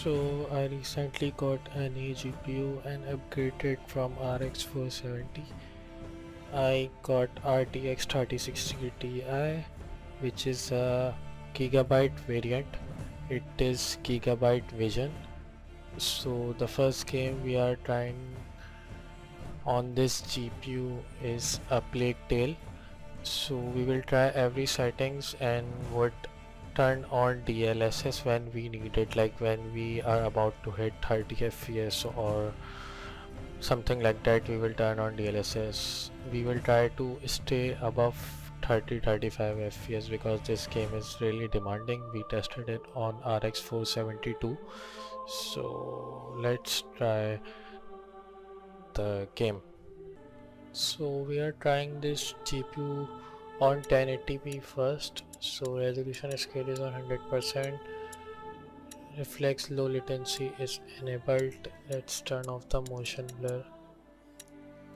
So I recently got a new GPU and upgraded from RX 470. I got RTX 3060 Ti, which is a Gigabyte variant. It is Gigabyte Vision. So the first game we are trying on this GPU is a Plague Tale. So we will try every settings and would turn on DLSS when we need it, like when we are about to hit 30 FPS or something like that. We will turn on DLSS. We will try to stay above 30-35 FPS because this game is really demanding. We tested it on RX 472. So let's try the game. So we are trying this GPU on 1080p first. So resolution scale is on 100%. Reflex low latency is enabled. Let's turn off the motion blur.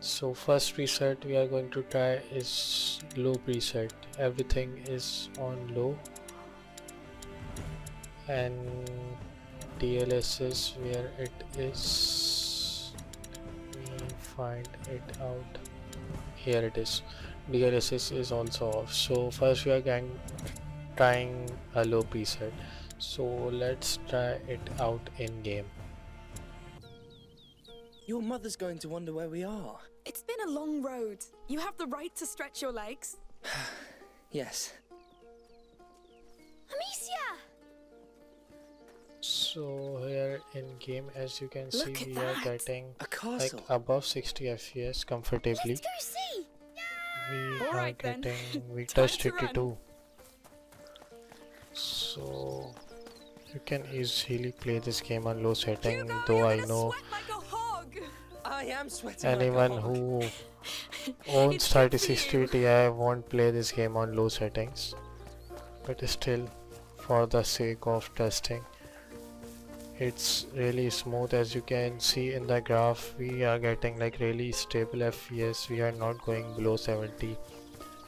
So first preset we are going to try is low preset. Everything is on low, and DLSS where it is, let me find it out. Here it is. DLSS is also off. So first we are trying a low preset. So let's try it out in game. Your mother's going to wonder where we are. It's been a long road. You have the right to stretch your legs. Yes. Amicia! So here in game, as you can see, Look at we are that. getting A like castle. above 60 FPS comfortably. Let's go see! We All are right then. getting, we Time touched to run. 82. So you can easily play this game on low setting, Hugo, though you're I gonna know sweat like a hog. I am sweating anyone like a hog. who owns It's good for 3060 you. Ti won't play this game on low settings, but still, for the sake of testing, it's really smooth. As you can see in the graph, we are getting like really stable FPS. We are not going below 70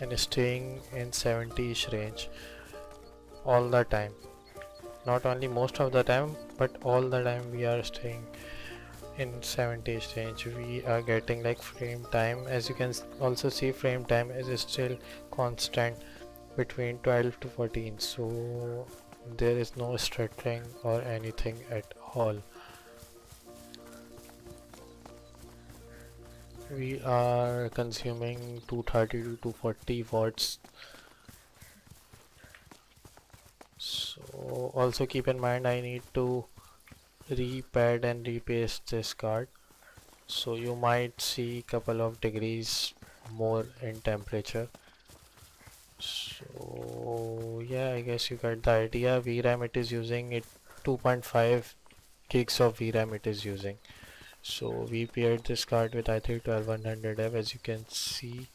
and staying in 70ish range all the time. Not only most of the time, but all the time we are staying in 70ish range. We are getting like frame time, as you can also see, frame time is still constant between 12 to 14, so there is no stuttering or anything at all. We are consuming 230 to 240 watts. So also keep in mind, I need to repad and repaste this card, so you might see couple of degrees more in temperature. So yeah, I guess you got the idea. VRAM it is using it, 2.5 gigs of VRAM it is using. So we paired this card with i3 12100F, as you can see,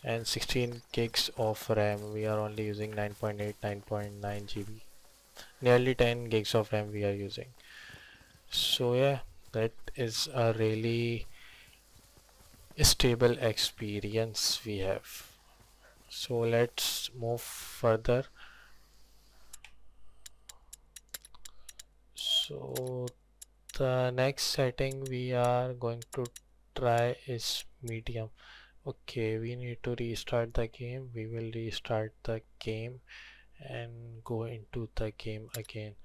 and 16 gigs of RAM. We are only using 9.8, 9.9 GB, nearly 10 gigs of RAM we are using. So yeah, that is a really stable experience we have. So let's move further. So the next setting we are going to try is medium. Okay, we need to restart the game. We will restart the game and go into the game again.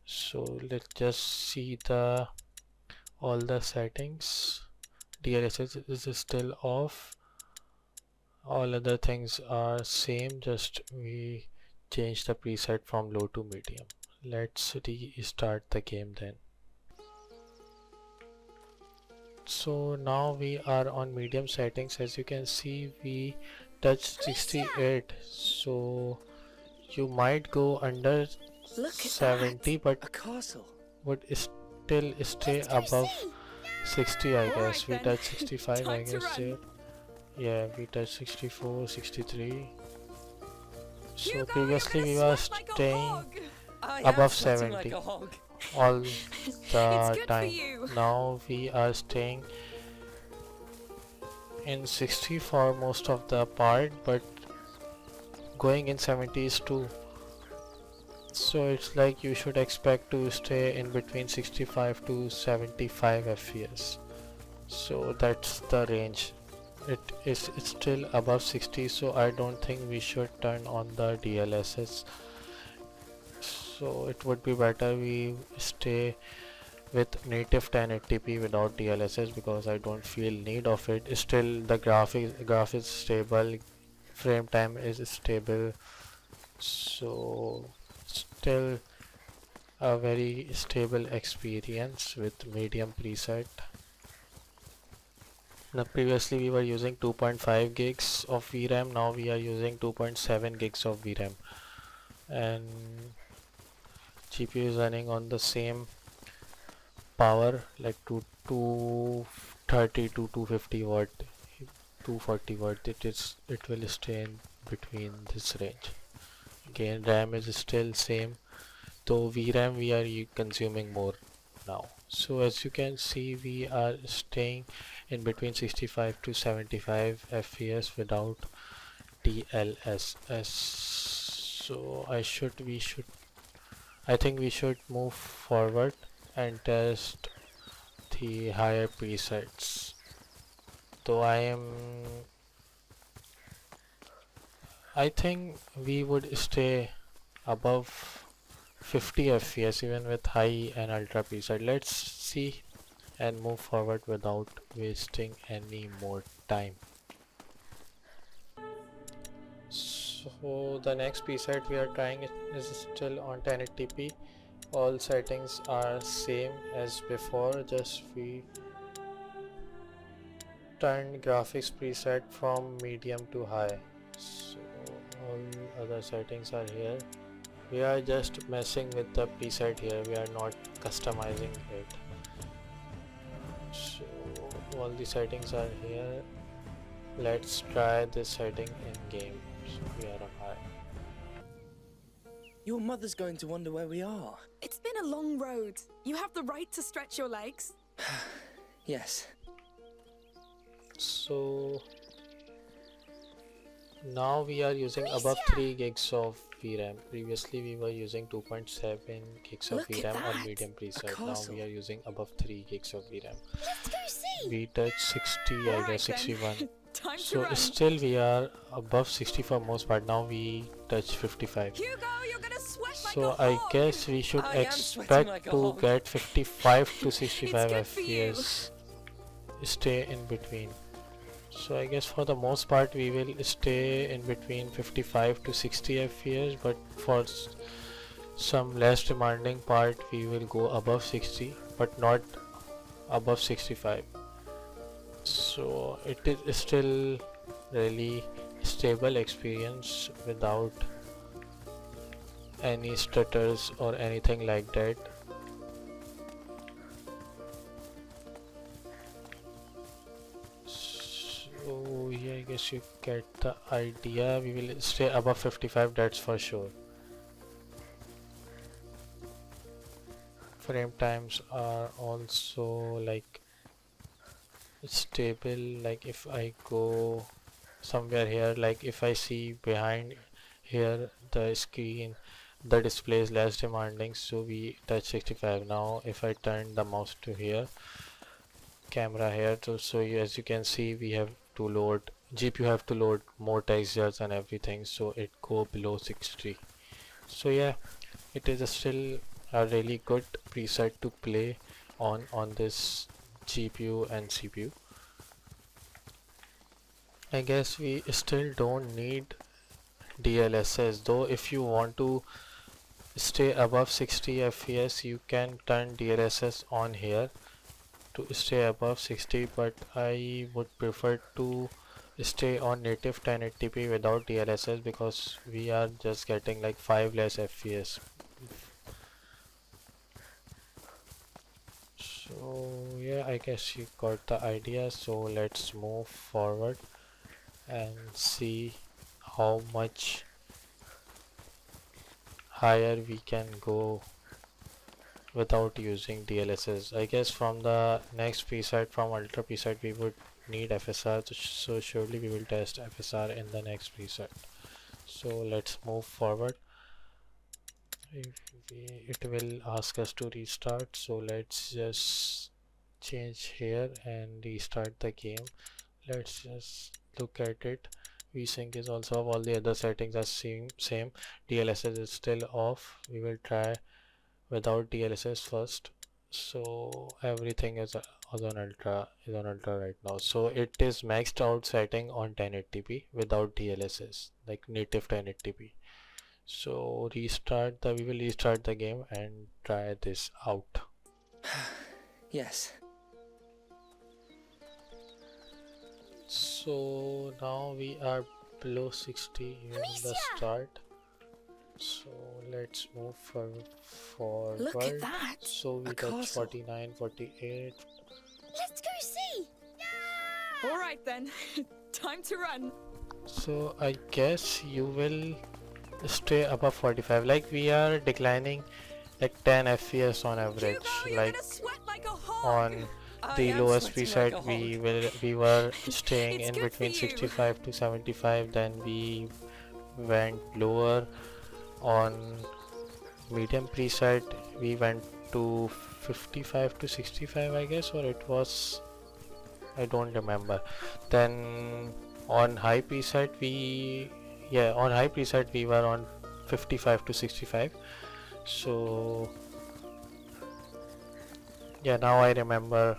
So let's just see the all the settings. DLSS is still off. All other things are same, just we change the preset from low to medium. Let's restart the game then. So now we are on medium settings. As you can see, we touched 68, so you might go under Look at 70, that. but A castle. would still stay Let's go above see. 60, I All guess. right We then. touched 65, I Time to guess run. there. Yeah, we touched 64, 63. So Hugo, previously you're we gonna were sweat like a staying hog. I am above sweating 70 like a hog. all It's the good for time. you. Now we are staying in 60 for most of the part, but going in 70s too. So it's like you should expect to stay in between 65 to 75 fps. So that's the range. It's still above 60, so I don't think we should turn on the DLSS. So it would be better we stay with native 1080p without DLSS, because I don't feel need of it. Still the graphics stable, frame time is stable, so still a very stable experience with medium preset. Now previously we were using 2.5 gigs of VRAM, now we are using 2.7 gigs of VRAM, and GPU is running on the same power, like 230 to 250 watt, 240 watt. It will stay in between this range. Again, RAM is still same, though VRAM we are consuming more now. So as you can see, we are staying in between 65 to 75 fps without DLSS. So I think we should move forward and test the higher presets. Though I think we would stay above 50 fps even with high and ultra preset. Let's see and move forward without wasting any more time. So the next preset we are trying is still on 1080p. All settings are same as before, just we turned graphics preset from medium to high. So all other settings are here. We are just messing with the preset here, we are not customizing it. So all the settings are here. Let's try this setting in game. So we are on high. Your mother's going to wonder where we are. It's been a long road. You have the right to stretch your legs. Yes. So now we are using above 3 gigs of VRAM. Previously we were using 2.7 gigs of Look at VRAM on that. medium A preset. Now castle. we are using above 3 gigs of VRAM. Let's go see. We touched 60, I Alright guess then. 61. Time to So run. still we are above 60 for most part. Now we touch 55. Hugo, you're gonna sweat like So a I hog. guess we should I am sweating like expect a to hog. get 55 to 65 good for you. fps. Stay in between. So I guess for the most part we will stay in between 55 to 60 fps, but for some less demanding part we will go above 60 but not above 65. So it is still really stable experience without any stutters or anything like that. So yeah, I guess you get the idea. We will stay above 55, that's for sure. Frame times are also like stable. Like if I go somewhere here, like if I see behind here the screen, the display is less demanding, so we touch 65. Now if I turn the mouse to here, camera here, so as you can see we have to load, GPU have to load more textures and everything, so it go below 60. So yeah, it is still a really good preset to play on this GPU and CPU. I guess we still don't need DLSS, though if you want to stay above 60 fps you can turn DLSS on here to stay above 60, but I would prefer to stay on native 1080p without DLSS because we are just getting like 5 less fps. So yeah, I guess you got the idea, so let's move forward and see how much higher we can go without using DLSS. I guess from the next preset, from ultra preset, we would need FSR, so surely we will test FSR in the next preset. So let's move forward it will ask us to restart, so let's just change here and restart the game. Let's just look at it. VSync is also off, all the other settings are same. DLSS is still off. We will try without DLSS first. So everything is on ultra right now. So it is maxed out setting on 1080p without DLSS, like native 1080p. So we will restart the game and try this out. Yes. So now we are below 60 in the start. So let's move forward. Look at that. So we A touch castle. 49, 48. Let's go see. All right then. Time to run. So I guess you will stay above 45. Like we are declining like 10 FPS on average. Hugo, you're Like gonna sweat like a hog. on I the am lowest sweating preset like a we were staying It's in good between for you. 65 to 75, then we went lower. On medium preset we went to 55 to 65, I guess, or it was, I don't remember. Then on high preset we were on 55 to 65. So yeah, now I remember.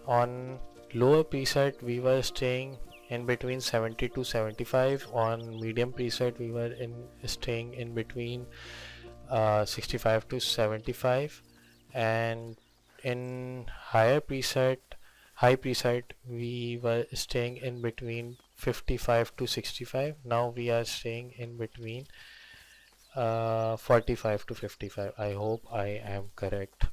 On lower preset we were staying in between 70 to 75. On medium preset we were staying in between 65 to 75, and in high preset we were staying in between 55 to 65. Now we are staying in between 45 to 55. I hope I am correct.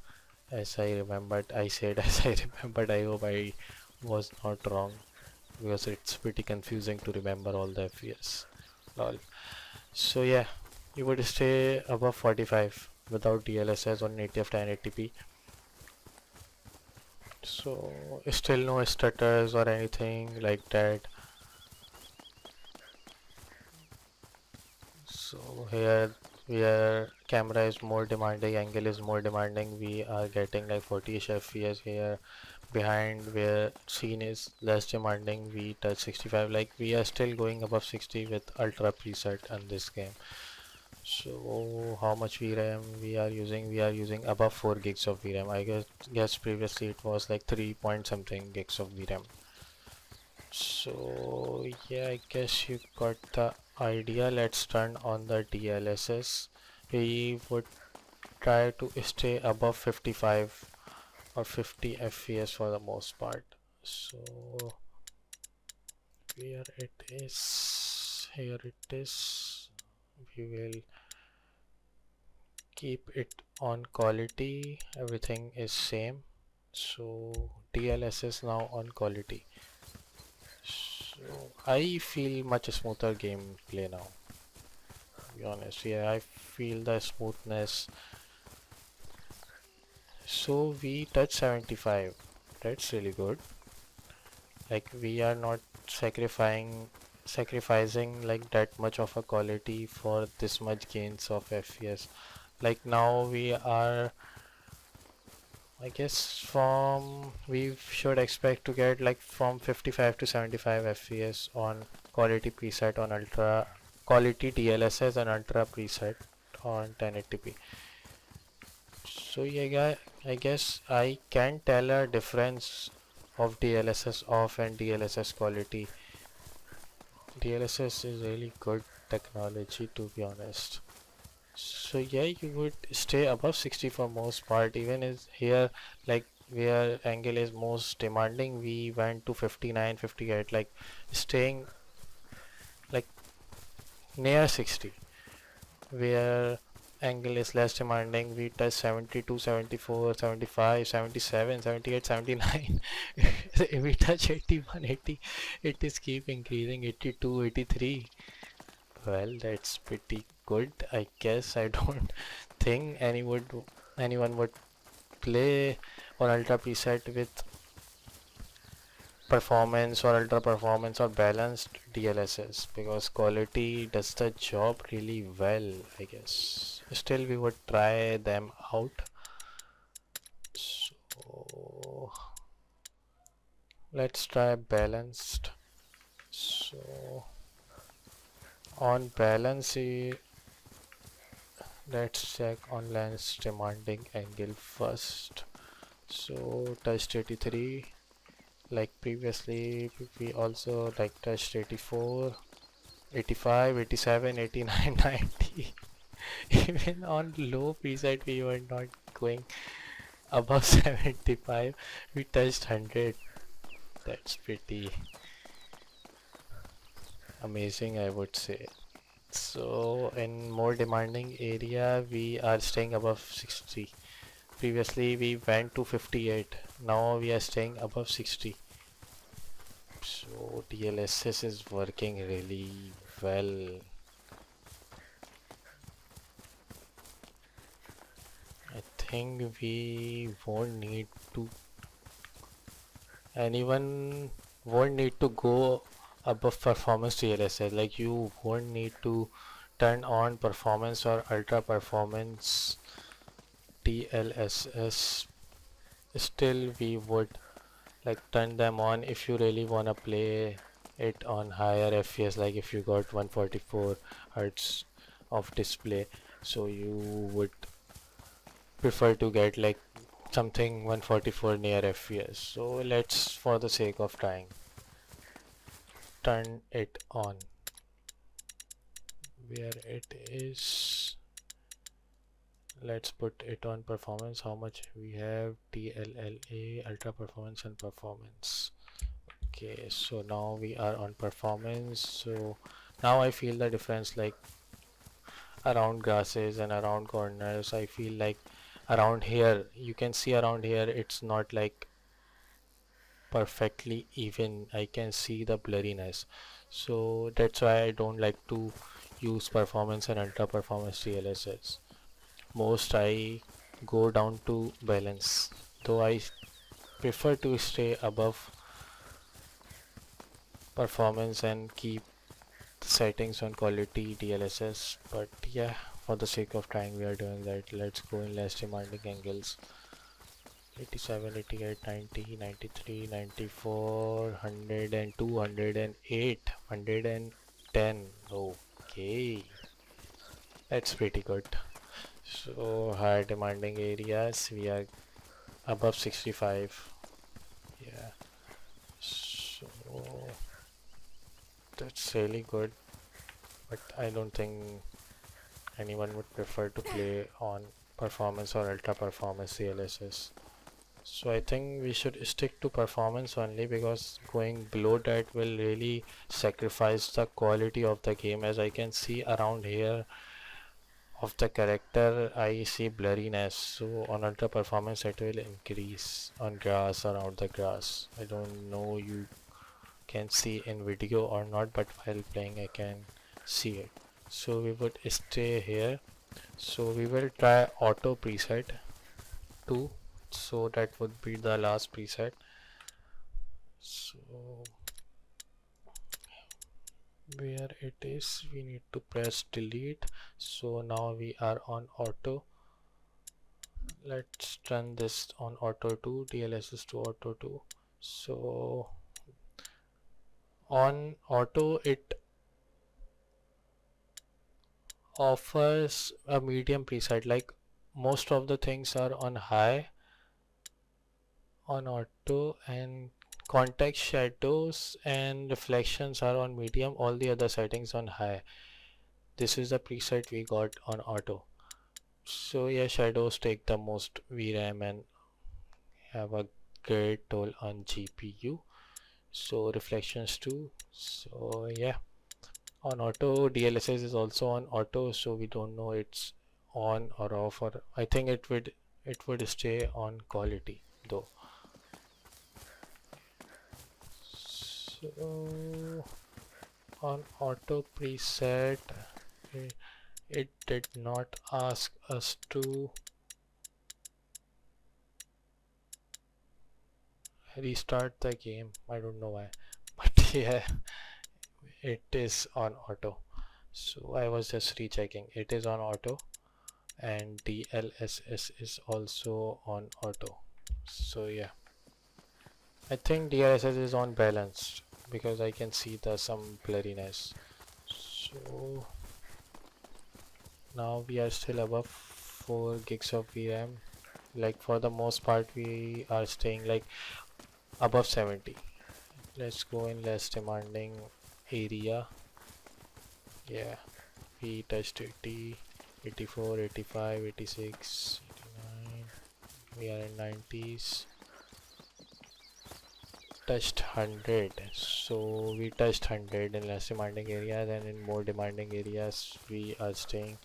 As I remembered, I said as I remembered. I hope I was not wrong, because it's pretty confusing to remember all the FPS. Lol. So yeah, you would stay above 45 without DLSS on native 1080p. So still no stutters or anything like that. So here camera is more demanding, angle is more demanding. We are getting like 40ish FPS here. Behind where scene is less demanding, we touch 65. Like we are still going above 60 with ultra preset on this game. So how much VRAM we are using? We are using above 4 gigs of VRAM. I guess previously it was like 3 point something gigs of VRAM. So yeah, I guess you got the idea. Let's turn on the DLSS. We would try to stay above 55 or 50 FPS for the most part. So here it is. We will keep it on quality. Everything is same. So DLSS now on quality. So I feel much smoother gameplay now, to be honest. Yeah, I feel the smoothness. So we touch 75. That's really good. Like we are not sacrificing like that much of a quality for this much gains of FPS. Like now we are, I guess we should expect to get like from 55 to 75 FPS on quality preset on ultra quality DLSS and ultra preset on 1080p. So yeah, I guess I can tell a difference of DLSS off and DLSS quality. DLSS is really good technology, to be honest. So yeah, you would stay above 60 for most part. Even is here, like where angle is most demanding, we went to 59, 58, like staying like near 60. Where angle is less demanding, we touch 72, 74, 75, 77, 78, 79. If we touch 81, 80, it is keep increasing. 82, 83. Well, that's pretty good. I guess I don't think anyone would play on ultra preset with performance or ultra performance or balanced DLSS, because quality does the job really well, I guess. Still we would try them out. So let's try balanced. So on balance, let's check on lens demanding angle first. So touched 83, like previously we also like touched 84, 85, 87, 89, 90. Even on low preset we were not going above 75. We touched 100. That's pretty amazing, I would say. So in more demanding area we are staying above 60. Previously we went to 58. Now we are staying above 60. So DLSS is working really well. I think we won't need to, anyone won't need to go above performance DLSS. Like you won't need to turn on performance or ultra performance DLSS. Still we would like turn them on if you really wanna play it on higher FPS, like if you got 144 Hertz of display, so you would prefer to get like something 144 near FPS. So let's, for the sake of trying, turn it on. Where it is, let's put it on performance. How much we have? TLLA, ultra performance and performance. Okay, so now we are on performance. So now I feel the difference, like around grasses and around corners. I feel like around here, you can see around here it's not like perfectly even. I can see the blurriness, so that's why I don't like to use performance and ultra performance DLSS. Most I go down to balance, though I prefer to stay above performance and keep settings on quality DLSS. But yeah, for the sake of trying we are doing that. Let's go in less demanding angles. 87, 88, 90, 93, 94, 102, 108, 110. Okay, that's pretty good. So high demanding areas we are above 65. Yeah, so that's really good, but I don't think anyone would prefer to play on performance or ultra performance DLSS. So I think we should stick to performance only, because going below that will really sacrifice the quality of the game. As I can see around here of the character, I see blurriness. So on ultra performance it will increase on grass, around the grass. I don't know you can see in video or not, but while playing I can see it. So we would stay here. So we will try auto preset 2. So that would be the last preset. So where it is, we need to press delete. So now we are on auto. Let's turn this on auto 2, DLSS to auto 2. So on auto it offers a medium preset, like most of the things are on high on auto, and context, shadows and reflections are on medium, all the other settings on high. This is the preset we got on auto. So yeah, shadows take the most VRAM and have a great toll on GPU. So reflections too. So yeah, on auto, DLSS is also on auto, so we don't know it's on or off, or I think it would stay on quality though. So on auto preset, it, it did not ask us to restart the game. I don't know why, but yeah, it is on auto. So I was just rechecking. It is on auto. and DLSS is also on auto. So yeah, I think DLSS is on balanced because I can see the some blurriness. So now we are still above 4 gigs of VRAM. Like for the most part we are staying like above 70. Let's go in less demanding area. Yeah, we touched 80, 84, 85, 86, 89. We are in 90s. Touched 100. So we touched 100 in less demanding areas, and in more demanding areas we are staying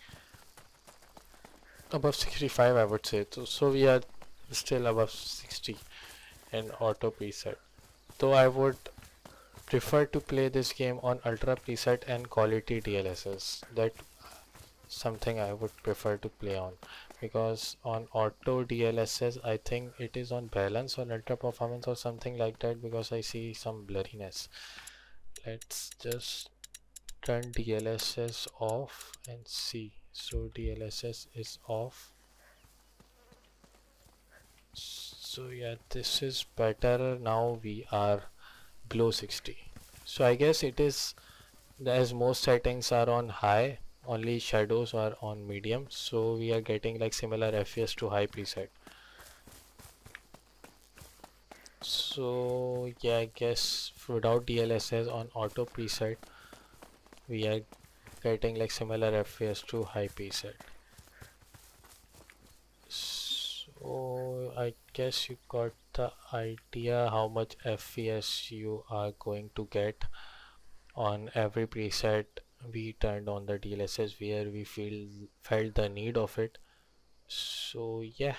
above 65, I would say. So we are still above 60 in auto preset. Though I would prefer to play this game on ultra preset and quality DLSS. That something I would prefer to play on, because on auto DLSS I think it is on balance on ultra performance or something like that, because I see some blurriness. Let's just turn DLSS off and see. So DLSS is off. So yeah, this is better. Now we are below 60. So I guess it is, as most settings are on high, only shadows are on medium, so we are getting like similar FPS to high preset. So yeah, I guess without DLSS on auto preset we are getting like similar FPS to high preset. So I guess you got the idea how much FPS you are going to get on every preset. We turned on the DLSS where we felt the need of it. So yeah,